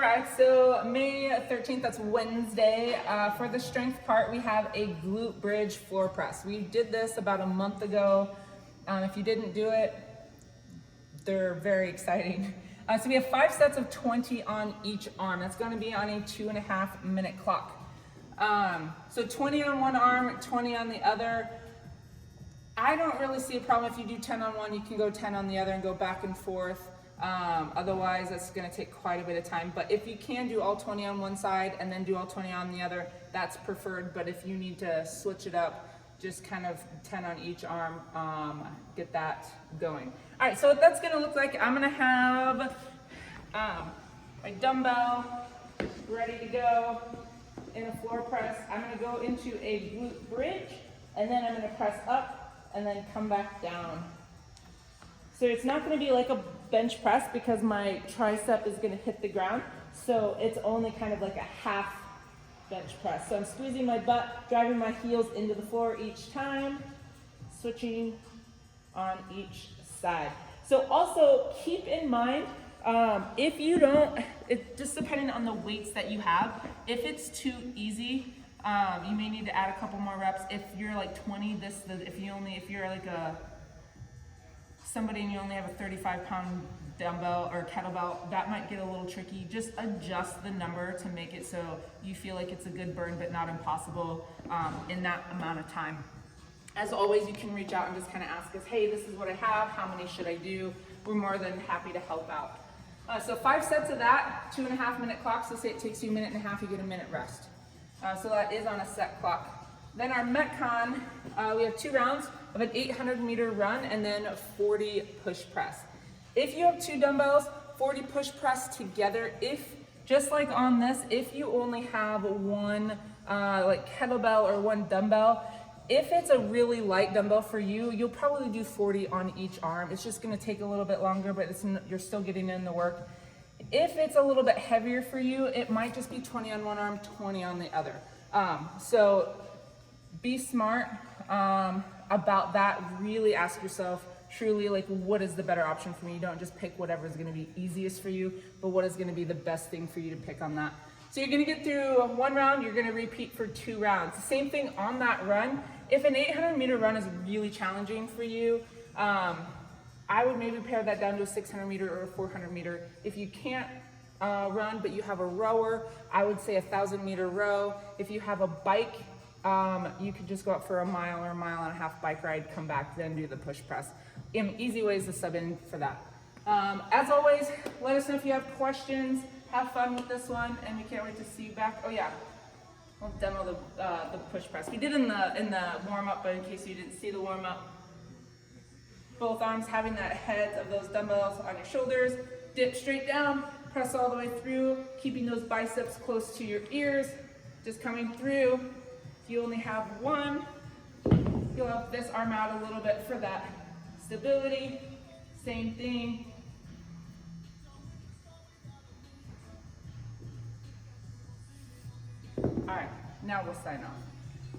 right, so May 13th, that's Wednesday. For the strength part, we have a glute bridge floor press. We did this about a month ago. If you didn't do it, they're very exciting. So we have 5 sets of 20 on each arm. That's going to be on a 2.5 minute clock. So 20 on one arm, 20 on the other. I don't really see a problem if you do 10 on one, you can go 10 on the other and go back and forth. Otherwise, that's going to take quite a bit of time. But if you can do all 20 on one side and then do all 20 on the other, that's preferred. But if you need to switch it up, just kind of 10 on each arm, get that going. All right, so what that's going to look like, I'm going to have my dumbbell ready to go in a floor press. I'm going to go into a glute bridge, and then I'm going to press up and then come back down. So it's not going to be like a bench press because my tricep is going to hit the ground. So it's only kind of like a half bench press. So I'm squeezing my butt, driving my heels into the floor each time, switching on each side. So also keep in mind, if you don't, just depending on the weights that you have, if it's too easy, you may need to add a couple more reps. If you're like 20, if you're like somebody and you only have a 35-pound dumbbell or kettlebell, that might get a little tricky. Just adjust the number to make it so you feel like it's a good burn but not impossible in that amount of time. As always, you can reach out and just kind of ask us, hey, this is what I have, how many should I do? We're more than happy to help out. So 5 sets of that, 2.5 minute clock, so say it takes you a minute and a half, you get a minute rest. So that is on a set clock. Then our Metcon, we have 2 rounds of an 800-meter run and then a 40 push press. If you have 2 dumbbells, 40 push press together. If, just like on this, if you only have one like kettlebell or one dumbbell, if it's a really light dumbbell for you, you'll probably do 40 on each arm. It's just gonna take a little bit longer, but you're still getting in the work. If it's a little bit heavier for you, it might just be 20 on one arm, 20 on the other. So be smart about that. Really ask yourself truly, like, what is the better option for me? You don't just pick whatever is going to be easiest for you, but what is going to be the best thing for you to pick on that. So you're going to get through 1 round, you're going to repeat for 2 rounds. The same thing on that run. If an 800-meter run is really challenging for you, I would maybe pare that down to a 600-meter or a 400-meter. If you can't run, but you have a rower, I would say a 1,000-meter row. If you have a bike, you could just go out for a mile or a mile-and-a-half bike ride, come back, then do the push press. Easy ways to sub in for that. As always, let us know if you have questions. Have fun with this one, and we can't wait to see you back. Oh yeah, we'll demo the push press. We did in the warm-up, but in case you didn't see the warm-up, both arms having that heads of those dumbbells on your shoulders, dip straight down, press all the way through, keeping those biceps close to your ears, just coming through. If you only have one, you'll have this arm out a little bit for that stability. Same thing. All right, now we'll sign off.